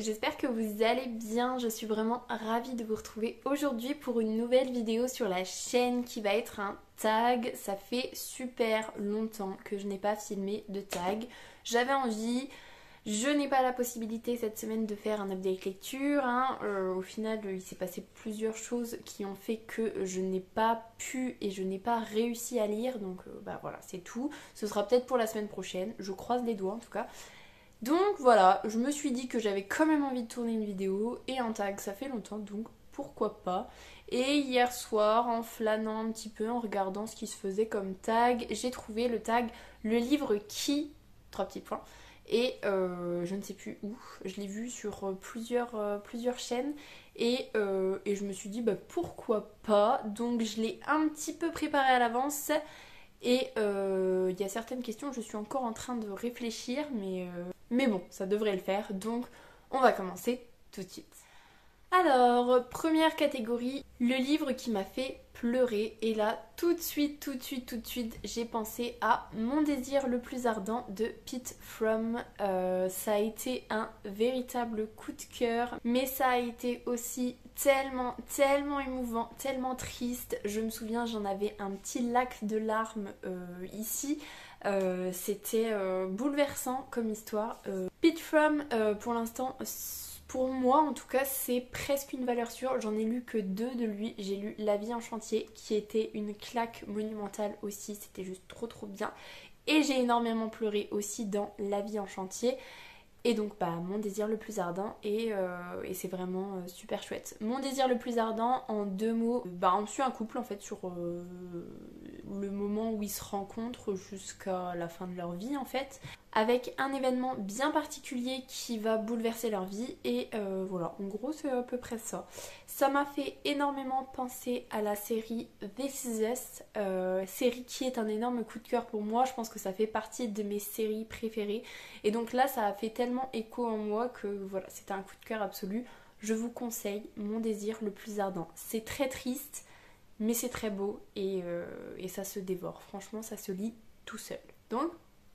j'espère que vous allez bien, je suis vraiment ravie de vous retrouver aujourd'hui pour une nouvelle vidéo sur la chaîne qui va être un tag. Ça fait super longtemps que je n'ai pas filmé de tag, j'avais envie, je n'ai pas la possibilité cette semaine de faire un update lecture, au final il s'est passé plusieurs choses qui ont fait que je n'ai pas pu et je n'ai pas réussi à lire, donc voilà c'est tout, ce sera peut-être pour la semaine prochaine, je croise les doigts en tout cas. Donc voilà, je me suis dit que j'avais quand même envie de tourner une vidéo et un tag, ça fait longtemps donc pourquoi pas. Et hier soir, en flânant un petit peu, en regardant ce qui se faisait comme tag, j'ai trouvé le tag le livre qui, trois petits points, et je ne sais plus où, je l'ai vu sur plusieurs chaînes et je me suis dit pourquoi pas, donc je l'ai un petit peu préparé à l'avance. Et il y a certaines questions, je suis encore en train de réfléchir, mais bon, ça devrait le faire, donc on va commencer tout de suite. Alors, première catégorie, le livre qui m'a fait pleurer. Et là, tout de suite, j'ai pensé à Mon désir le plus ardent de Pete Fromm. Ça a été un véritable coup de cœur, mais ça a été aussi tellement émouvant, tellement triste. Je me souviens, j'en avais un petit lac de larmes ici. C'était bouleversant comme histoire. Pete Fromm, pour l'instant, pour moi en tout cas, c'est presque une valeur sûre. J'en ai lu que 2 de lui. J'ai lu La vie en chantier qui était une claque monumentale aussi, c'était juste trop bien. Et j'ai énormément pleuré aussi dans La vie en chantier. Et donc Mon désir le plus ardent, et c'est vraiment super chouette. Mon désir le plus ardent, en 2 mots, on suit un couple en fait sur le moment où ils se rencontrent jusqu'à la fin de leur vie en fait, avec un événement bien particulier qui va bouleverser leur vie, et voilà, en gros c'est à peu près ça. Ça m'a fait énormément penser à la série This Is Us, série qui est un énorme coup de cœur pour moi. Je pense que ça fait partie de mes séries préférées, et donc là ça a fait tellement écho en moi que voilà, c'était un coup de cœur absolu. Je vous conseille Mon désir le plus ardent. C'est très triste, mais c'est très beau, et ça se dévore. Franchement, ça se lit tout seul. Donc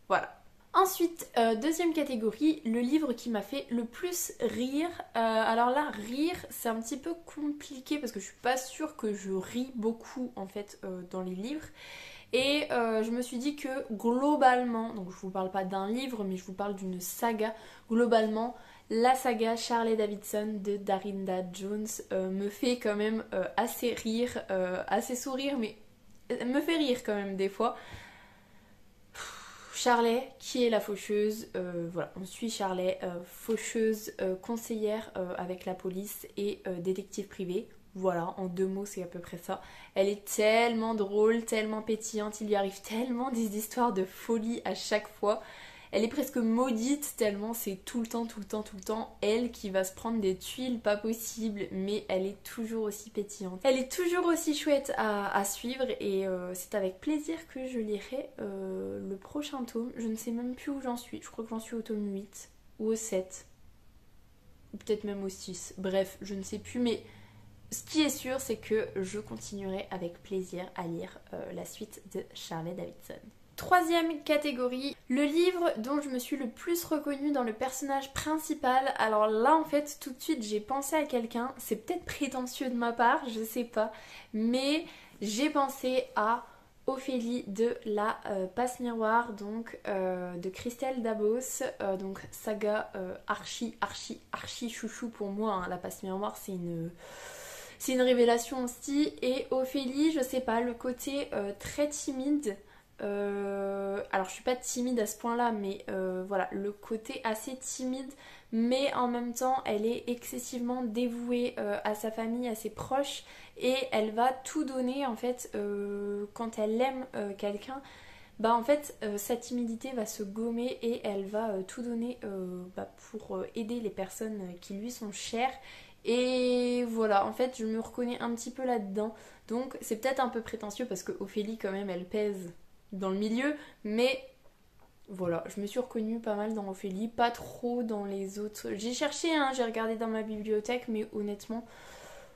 voilà. Ensuite, deuxième catégorie, le livre qui m'a fait le plus rire. Alors là, rire, c'est un petit peu compliqué parce que je suis pas sûre que je ris beaucoup en fait dans les livres. Et je me suis dit que globalement, donc je vous parle pas d'un livre, mais je vous parle d'une saga, globalement, la saga Charlie Davidson de Darynda Jones me fait quand même assez rire, assez sourire, mais me fait rire quand même des fois. Charlie, qui est la faucheuse, voilà, on suit Charlie, faucheuse, conseillère avec la police et détective privé. Voilà, en 2 mots, c'est à peu près ça. Elle est tellement drôle, tellement pétillante, il lui arrive tellement des histoires de folie à chaque fois. Elle est presque maudite tellement c'est tout le temps elle qui va se prendre des tuiles pas possibles, mais elle est toujours aussi pétillante. Elle est toujours aussi chouette à suivre, et c'est avec plaisir que je lirai le prochain tome. Je ne sais même plus où j'en suis, je crois que j'en suis au tome 8 ou au 7, ou peut-être même au 6. Bref, je ne sais plus, mais ce qui est sûr, c'est que je continuerai avec plaisir à lire la suite de Charlie Davidson. Troisième catégorie, le livre dont je me suis le plus reconnue dans le personnage principal. Alors là en fait tout de suite j'ai pensé à quelqu'un, c'est peut-être prétentieux de ma part, je sais pas, mais j'ai pensé à Ophélie de la Passe-Miroir, donc de Christelle Dabos, donc saga archi chouchou pour moi, La Passe-Miroir c'est une révélation aussi. Et Ophélie, je sais pas, le côté très timide. Alors je suis pas timide à ce point là, mais voilà, le côté assez timide, mais en même temps elle est excessivement dévouée à sa famille, à ses proches, et elle va tout donner en fait quand elle aime quelqu'un. En fait sa timidité va se gommer et elle va tout donner pour aider les personnes qui lui sont chères. Et voilà, en fait je me reconnais un petit peu là-dedans, donc c'est peut-être un peu prétentieux parce que Ophélie quand même elle pèse dans le milieu, mais voilà, je me suis reconnue pas mal dans Ophélie, pas trop dans les autres. J'ai cherché, j'ai regardé dans ma bibliothèque, mais honnêtement,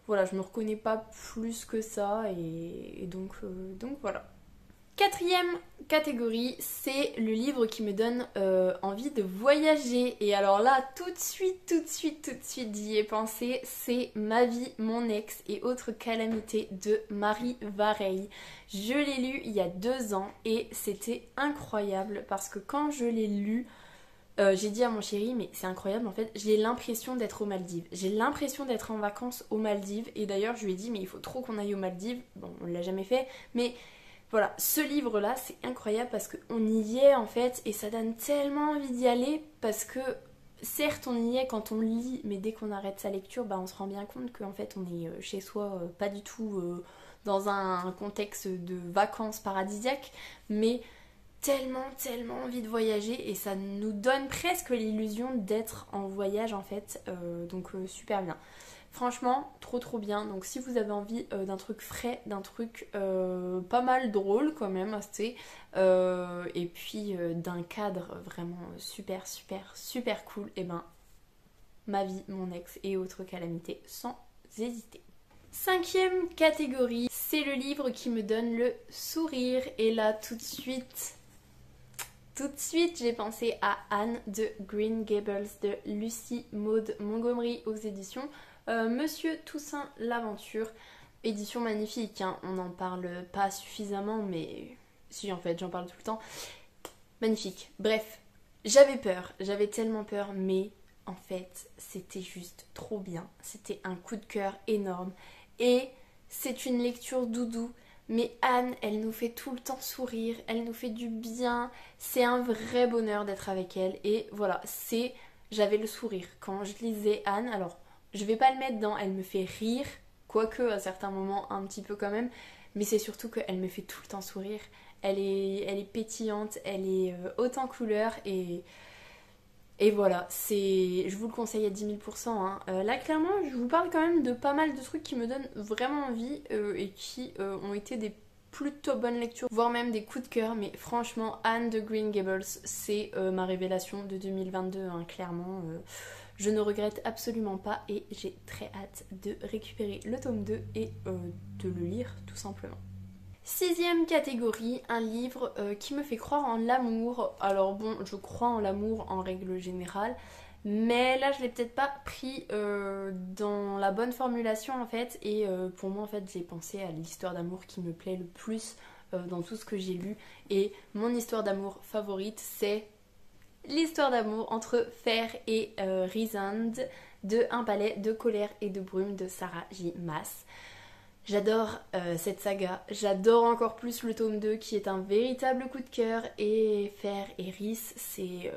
voilà, je me reconnais pas plus que ça, et donc voilà. Quatrième catégorie, c'est le livre qui me donne envie de voyager. Et alors là, tout de suite, j'y ai pensé. C'est Ma vie, mon ex et autres calamités de Marie Vareille. Je l'ai lu il y a 2 ans et c'était incroyable parce que quand je l'ai lu, j'ai dit à mon chéri, mais c'est incroyable en fait, j'ai l'impression d'être aux Maldives. J'ai l'impression d'être en vacances aux Maldives. Et d'ailleurs, je lui ai dit, mais il faut trop qu'on aille aux Maldives. Bon, on l'a jamais fait, mais voilà, ce livre-là, c'est incroyable parce qu'on y est en fait et ça donne tellement envie d'y aller parce que certes on y est quand on lit, mais dès qu'on arrête sa lecture, bah, on se rend bien compte qu'en fait on est chez soi, pas du tout dans un contexte de vacances paradisiaques, mais tellement envie de voyager et ça nous donne presque l'illusion d'être en voyage en fait, donc super bien. Franchement, trop bien. Donc si vous avez envie d'un truc frais, d'un truc pas mal drôle quand même, assez, et puis d'un cadre vraiment super cool, et ben Ma vie, mon ex et autres calamités sans hésiter. Cinquième catégorie, c'est le livre qui me donne le sourire. Et là tout de suite, j'ai pensé à Anne de Green Gables de Lucy Maud Montgomery aux éditions Monsieur Toussaint l'Aventure. Édition magnifique, hein. On n'en parle pas suffisamment, mais si en fait j'en parle tout le temps. Magnifique. Bref, j'avais tellement peur, mais en fait c'était juste trop bien. C'était un coup de cœur énorme et c'est une lecture doudou. Mais Anne, elle nous fait tout le temps sourire, elle nous fait du bien, c'est un vrai bonheur d'être avec elle. Et voilà, j'avais le sourire quand je lisais Anne. Alors, je vais pas le mettre dans elle me fait rire, quoique à certains moments un petit peu quand même, mais c'est surtout qu'elle me fait tout le temps sourire. Elle est pétillante, elle est haute en couleurs et voilà, je vous le conseille à 10 000%. Hein. Là, clairement, je vous parle quand même de pas mal de trucs qui me donnent vraiment envie et qui ont été des plutôt bonnes lectures, voire même des coups de cœur. Mais franchement, Anne de Green Gables, c'est ma révélation de 2022, hein, clairement. Je ne regrette absolument pas et j'ai très hâte de récupérer le tome 2 et de le lire tout simplement. Sixième catégorie, un livre qui me fait croire en l'amour. Alors bon, je crois en l'amour en règle générale, mais là je l'ai peut-être pas pris dans la bonne formulation en fait. Et pour moi en fait j'ai pensé à l'histoire d'amour qui me plaît le plus dans tout ce que j'ai lu. Et mon histoire d'amour favorite c'est l'histoire d'amour entre Fer et Rysand de Un palais de colère et de brume de Sarah J. Maas. J'adore cette saga, j'adore encore plus le tome 2 qui est un véritable coup de cœur et Fer et Rhys c'est...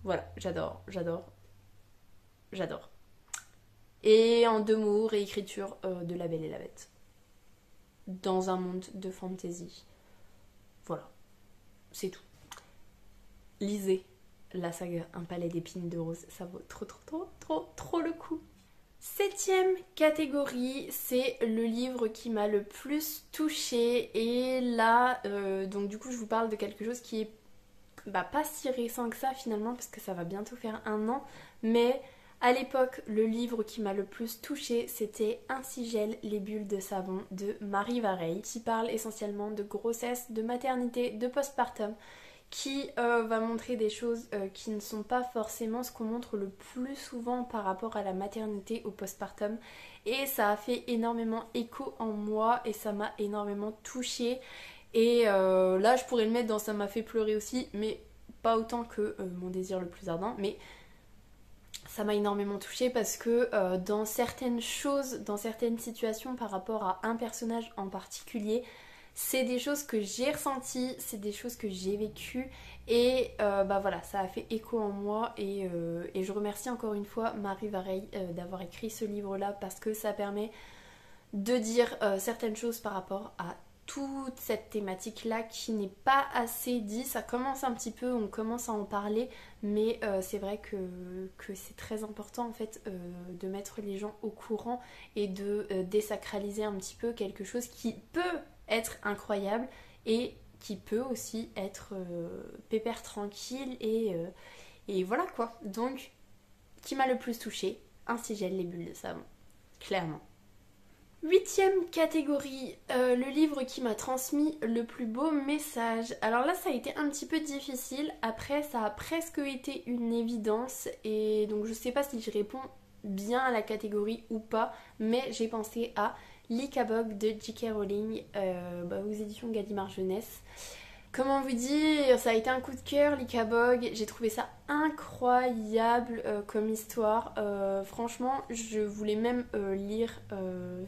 voilà, j'adore. Et en 2 mots, réécriture de La Belle et la Bête. Dans un monde de fantasy. Voilà, c'est tout. Lisez la saga Un palais d'épines de rose, ça vaut trop le coup. Septième catégorie, c'est le livre qui m'a le plus touchée et là, donc du coup je vous parle de quelque chose qui est pas si récent que ça finalement parce que ça va bientôt faire 1 an, mais à l'époque le livre qui m'a le plus touchée c'était Ainsi gèlent les bulles de savon de Marie Vareille qui parle essentiellement de grossesse, de maternité, de postpartum, qui va montrer des choses qui ne sont pas forcément ce qu'on montre le plus souvent par rapport à la maternité au postpartum. Et ça a fait énormément écho en moi et ça m'a énormément touchée. Et là, je pourrais le mettre dans ça m'a fait pleurer aussi, mais pas autant que Mon désir le plus ardent. Mais ça m'a énormément touchée parce que dans certaines choses, dans certaines situations par rapport à un personnage en particulier, c'est des choses que j'ai ressenties, c'est des choses que j'ai vécues et voilà, ça a fait écho en moi et je remercie encore une fois Marie Vareille d'avoir écrit ce livre-là parce que ça permet de dire certaines choses par rapport à toute cette thématique-là qui n'est pas assez dit. Ça commence un petit peu, on commence à en parler, mais c'est vrai que c'est très important en fait de mettre les gens au courant et de désacraliser un petit peu quelque chose qui peut être incroyable et qui peut aussi être pépère tranquille et voilà quoi. Donc, qui m'a le plus touchée, Ainsi gèlent les bulles de savon, clairement. Huitième catégorie, le livre qui m'a transmis le plus beau message. Alors là, ça a été un petit peu difficile. Après, ça a presque été une évidence. Et donc, je sais pas si je réponds bien à la catégorie ou pas. Mais j'ai pensé à L'Icabog de J.K. Rowling aux éditions Gallimard Jeunesse. Comment vous dire, ça a été un coup de cœur, l'Icabog. J'ai trouvé ça incroyable comme histoire. Franchement, je voulais même lire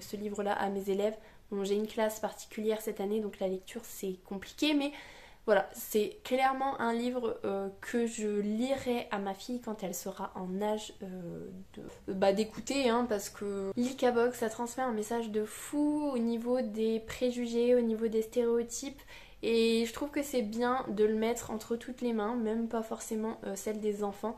ce livre-là à mes élèves. Bon, j'ai une classe particulière cette année, donc la lecture c'est compliqué, mais voilà, c'est clairement un livre que je lirai à ma fille quand elle sera en âge d'écouter, hein, parce que l'Icabog, ça transmet un message de fou au niveau des préjugés, au niveau des stéréotypes. Et je trouve que c'est bien de le mettre entre toutes les mains, même pas forcément celle des enfants.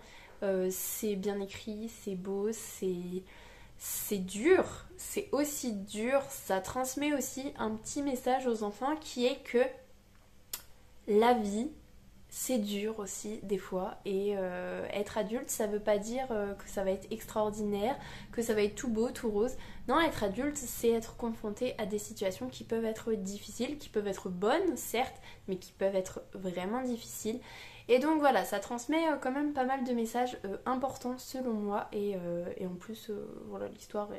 C'est bien écrit, c'est beau, c'est dur, c'est aussi dur. Ça transmet aussi un petit message aux enfants qui est que la vie, c'est dur aussi des fois. Et être adulte, ça veut pas dire que ça va être extraordinaire, que ça va être tout beau, tout rose. Non, être adulte, c'est être confronté à des situations qui peuvent être difficiles, qui peuvent être bonnes, certes, mais qui peuvent être vraiment difficiles. Et donc voilà, ça transmet quand même pas mal de messages importants selon moi. Et en plus, voilà, l'histoire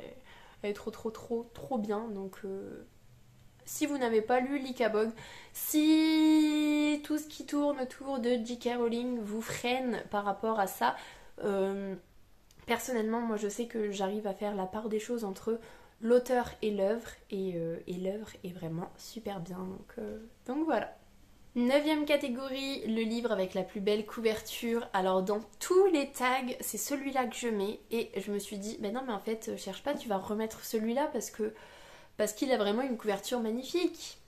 est trop bien. Donc si vous n'avez pas lu l'Icabog, si tout ce qui tourne autour de J.K. Rowling vous freine par rapport à ça, personnellement, moi je sais que j'arrive à faire la part des choses entre l'auteur et l'œuvre, et l'œuvre est vraiment super bien. Donc voilà. Neuvième catégorie, le livre avec la plus belle couverture. Alors dans tous les tags, c'est celui-là que je mets, et je me suis dit, mais non mais en fait, cherche pas, tu vas remettre celui-là parce qu'il a vraiment une couverture magnifique.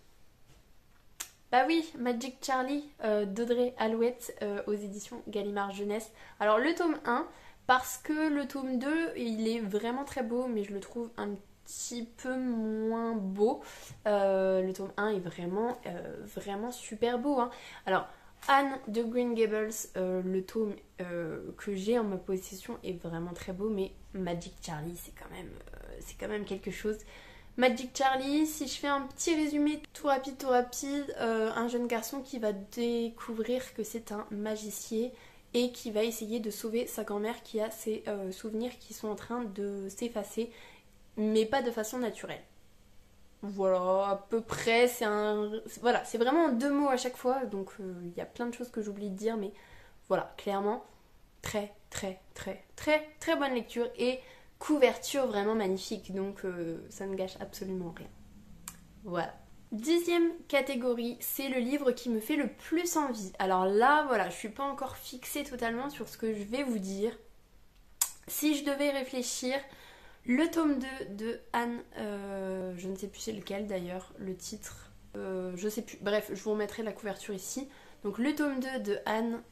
Bah oui, Magic Charlie d'Audrey Alouette aux éditions Gallimard Jeunesse. Alors le tome 1, parce que le tome 2, il est vraiment très beau, mais je le trouve un petit peu moins beau. Le tome 1 est vraiment super beau, hein. Alors, Anne de Green Gables, le tome que j'ai en ma possession est vraiment très beau, mais Magic Charlie, c'est quand même quelque chose. Magic Charlie, si je fais un petit résumé tout rapide, un jeune garçon qui va découvrir que c'est un magicien et qui va essayer de sauver sa grand-mère qui a ses souvenirs qui sont en train de s'effacer, mais pas de façon naturelle. Voilà, à peu près, voilà, c'est vraiment en deux mots à chaque fois, donc il y a plein de choses que j'oublie de dire, mais voilà, clairement, très bonne lecture et couverture vraiment magnifique, donc ça ne gâche absolument rien. Voilà. Dixième catégorie, c'est le livre qui me fait le plus envie. Alors là, voilà, je suis pas encore fixée totalement sur ce que je vais vous dire. Si je devais réfléchir, le tome 2 de Anne, je ne sais plus c'est lequel d'ailleurs, le titre, je sais plus. Bref, je vous remettrai la couverture ici. Donc le tome 2 de Anne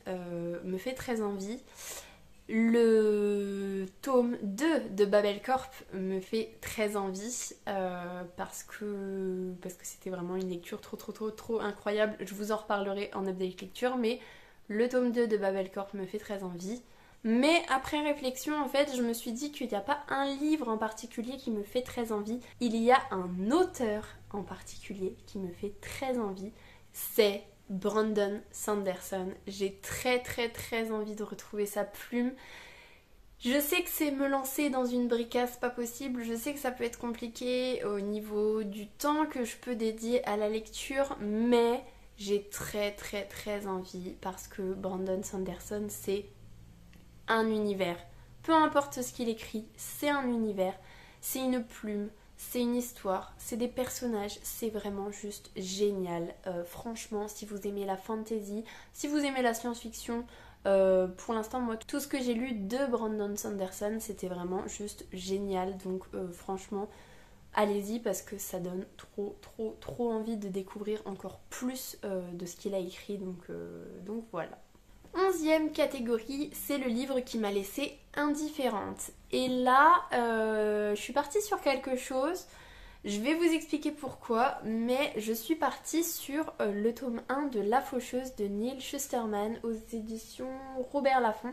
me fait très envie. Le tome 2 de Babel Corp me fait très envie parce que c'était vraiment une lecture trop incroyable. Je vous en reparlerai en update lecture, mais le tome 2 de Babel Corp me fait très envie. Mais après réflexion, en fait, je me suis dit qu'il n'y a pas un livre en particulier qui me fait très envie. Il y a un auteur en particulier qui me fait très envie. C'est Brandon Sanderson. J'ai très envie de retrouver sa plume. Je sais que c'est me lancer dans une bricasse pas possible. Je sais que ça peut être compliqué au niveau du temps que je peux dédier à la lecture, mais j'ai très envie parce que Brandon Sanderson, c'est un univers. Peu importe ce qu'il écrit, c'est un univers, c'est une plume, c'est une histoire, c'est des personnages, c'est vraiment juste génial. Franchement, si vous aimez la fantasy, si vous aimez la science-fiction, pour l'instant, moi, tout ce que j'ai lu de Brandon Sanderson, c'était vraiment juste génial. Donc franchement, allez-y parce que ça donne trop envie de découvrir encore plus de ce qu'il a écrit. Donc voilà. 11e catégorie, c'est le livre qui m'a laissée indifférente. Et là, je suis partie sur quelque chose. Je vais vous expliquer pourquoi, mais je suis partie sur le tome 1 de La Faucheuse de Neil Shusterman aux éditions Robert Laffont.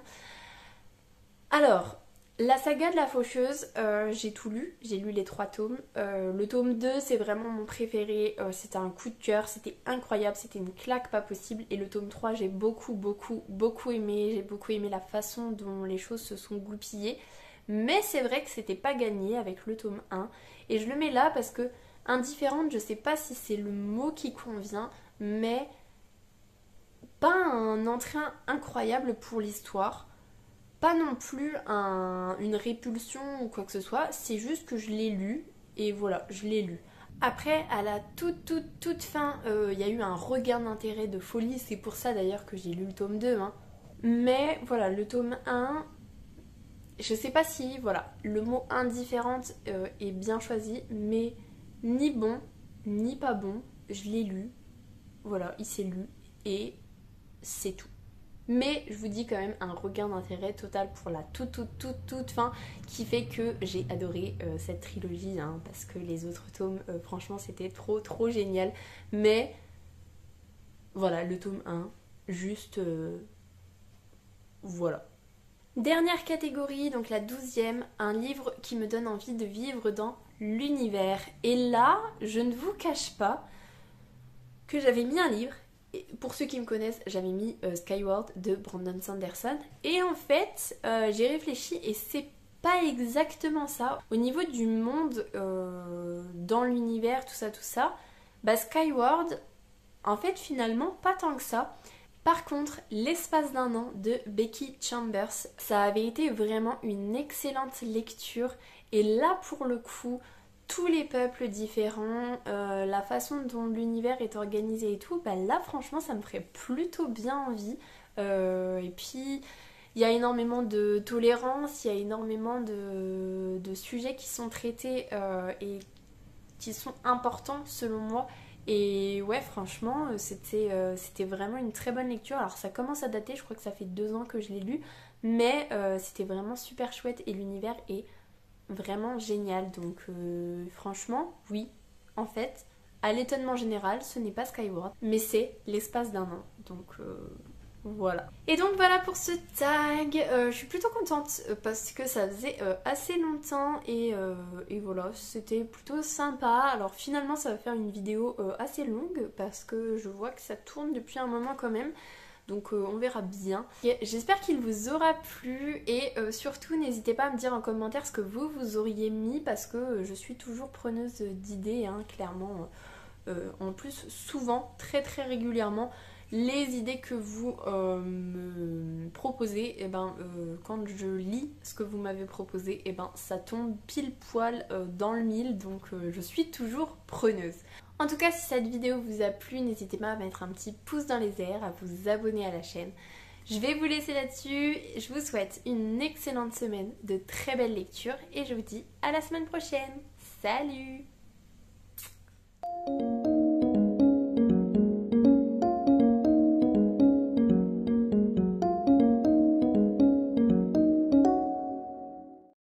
Alors, La saga de la faucheuse, j'ai tout lu, j'ai lu les 3 tomes. Le tome 2 c'est vraiment mon préféré, c'était un coup de cœur, c'était incroyable, c'était une claque pas possible. Et le tome 3 j'ai beaucoup aimé, j'ai beaucoup aimé la façon dont les choses se sont goupillées. Mais c'est vrai que c'était pas gagné avec le tome 1. Et je le mets là parce que indifférente, je sais pas si c'est le mot qui convient, mais pas un entrain incroyable pour l'histoire. Pas non plus une répulsion ou quoi que ce soit, c'est juste que je l'ai lu et voilà, je l'ai lu. Après, à la toute fin, il y a eu un regain d'intérêt de folie, c'est pour ça d'ailleurs que j'ai lu le tome 2. Hein. Mais voilà, le tome 1, je sais pas si voilà, le mot indifférente est bien choisi, mais ni bon, ni pas bon, je l'ai lu, voilà, il s'est lu et c'est tout. Mais je vous dis quand même un regain d'intérêt total pour la toute fin qui fait que j'ai adoré cette trilogie hein, parce que les autres tomes franchement c'était trop génial. Mais voilà le tome 1 juste voilà. Dernière catégorie, donc la 12e, un livre qui me donne envie de vivre dans l'univers. Et là, je ne vous cache pas que j'avais mis un livre. Et pour ceux qui me connaissent, j'avais mis Skyward de Brandon Sanderson. Et en fait, j'ai réfléchi et c'est pas exactement ça. Au niveau du monde, dans l'univers, tout ça, bah Skyward, en fait finalement pas tant que ça. Par contre, L'espace d'un an de Becky Chambers, ça avait été vraiment une excellente lecture. Et là pour le coup, tous les peuples différents, la façon dont l'univers est organisé et tout, bah là franchement ça me ferait plutôt bien envie. Et puis il y a énormément de tolérance, il y a énormément de sujets qui sont traités et qui sont importants selon moi. Et ouais franchement c'était vraiment une très bonne lecture. Alors ça commence à dater, je crois que ça fait 2 ans que je l'ai lu, mais c'était vraiment super chouette et l'univers est vraiment génial. Donc franchement, oui, en fait, à l'étonnement général, ce n'est pas Skyward, mais c'est L'espace d'un an. Donc voilà. Et donc voilà pour ce tag. Je suis plutôt contente parce que ça faisait assez longtemps et voilà, c'était plutôt sympa. Alors finalement, ça va faire une vidéo assez longue parce que je vois que ça tourne depuis un moment quand même. Donc on verra bien. J'espère qu'il vous aura plu et surtout n'hésitez pas à me dire en commentaire ce que vous auriez mis parce que je suis toujours preneuse d'idées, hein, clairement. En plus, souvent, très régulièrement, les idées que vous me proposez, et ben, quand je lis ce que vous m'avez proposé, et ben, ça tombe pile poil dans le mille, donc je suis toujours preneuse. En tout cas, si cette vidéo vous a plu, n'hésitez pas à mettre un petit pouce dans les airs, à vous abonner à la chaîne. Je vais vous laisser là-dessus, je vous souhaite une excellente semaine, de très belles lectures et je vous dis à la semaine prochaine. Salut!